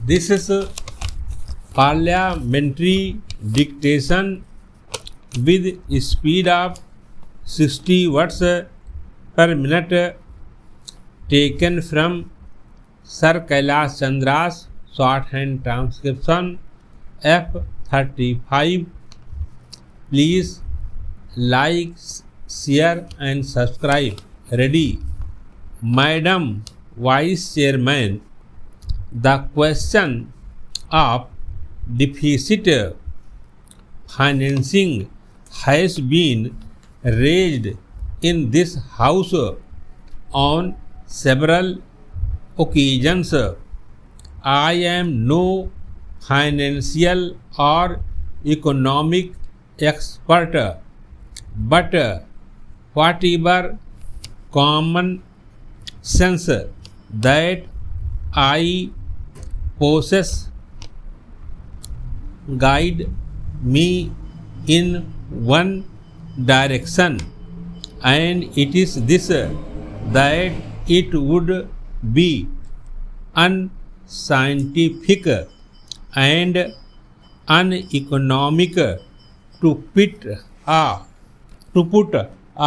This is parliamentary dictation with speed of 60 words per minute, taken from Sir Kailash Chandra's shorthand transcription F35. Please like, share and subscribe. Ready? Madam Vice Chairman, the question of deficit financing has been raised in this House on several occasions. I am no financial or economic expert, but whatever common sense that I possess guide me in one direction, and it is this, that it would be unscientific and uneconomic to put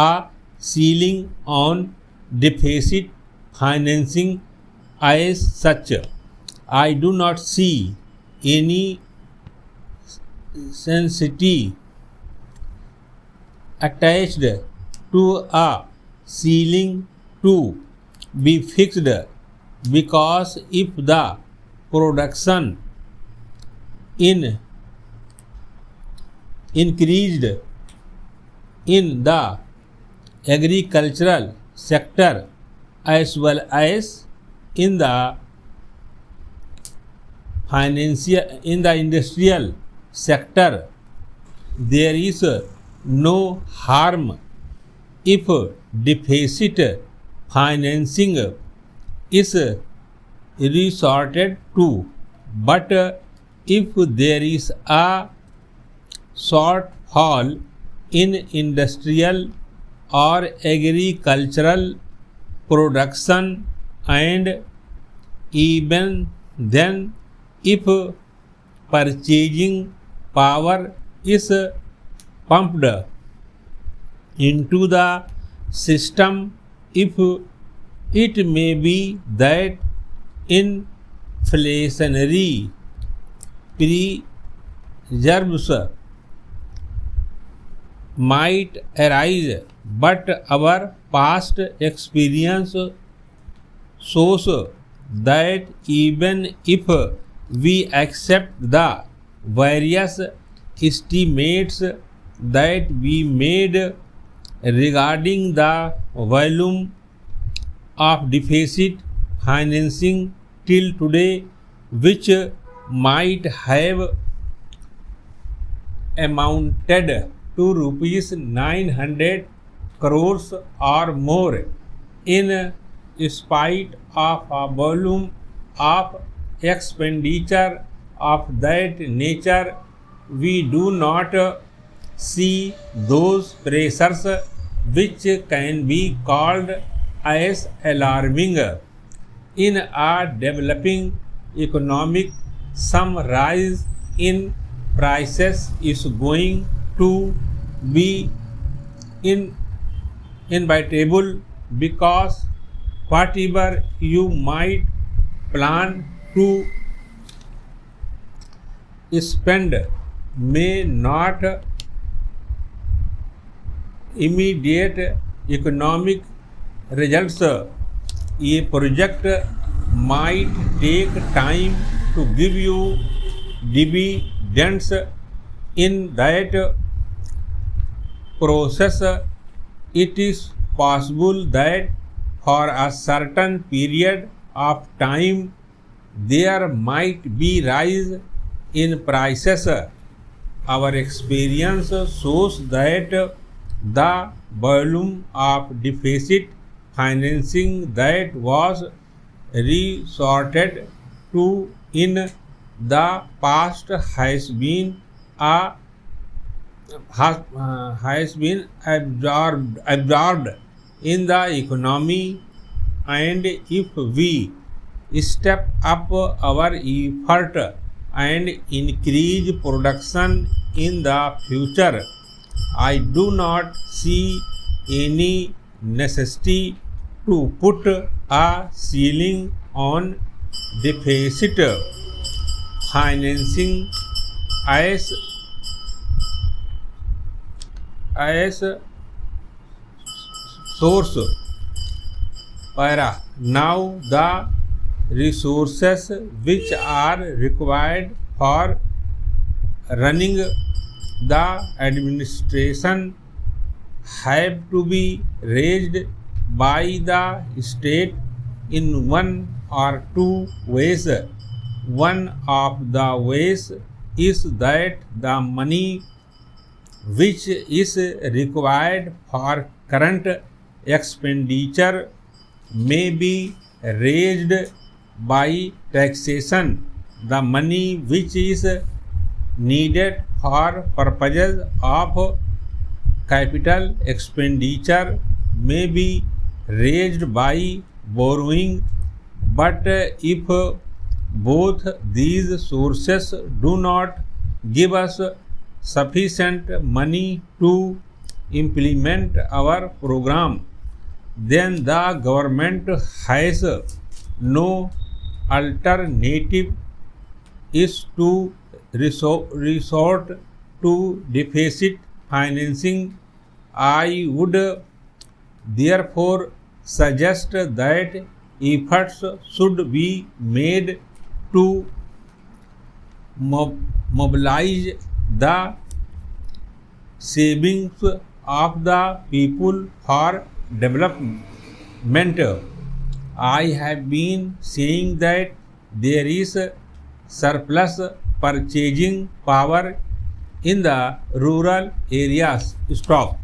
a ceiling on deficit financing as such. I do not see any sensitivity attached to a ceiling to be fixed, because if the production increased in the agricultural sector as well as in the industrial sector, there is no harm if deficit financing is resorted to. But if there is a shortfall in industrial or agricultural production, and even then if purchasing power is pumped into the system, if it may be that inflationary pressures might arise, but our past experience shows that even if we accept the various estimates that we made regarding the volume of deficit financing till today, which might have amounted to rupees 900 crores or more, in spite of a volume of expenditure of that nature, we do not see those pressures which can be called as alarming. In a developing economic, some rise in prices is going to be inevitable, because whatever you might plan to spend may not immediate economic results. A project might take time to give you dividends. In that process, it is possible that for a certain period of time there might be rise in prices. Our experience shows that the volume of deficit financing that was resorted to in the past has been absorbed in the economy and if we step up our effort and increase production in the future, I do not see any necessity to put a ceiling on deficit financing as source. Para. Now the resources which are required for running the administration have to be raised by the state in one or two ways. One of the ways is that the money which is required for current expenditure may be raised by taxation. The money which is needed for purposes of capital expenditure may be raised by borrowing, but if both these sources do not give us sufficient money to implement our program, then the government has no alternative is to resort to deficit financing. I would therefore suggest that efforts should be made to mobilize the savings of the people for development. I have been saying that there is surplus purchasing power in the rural areas. Stop.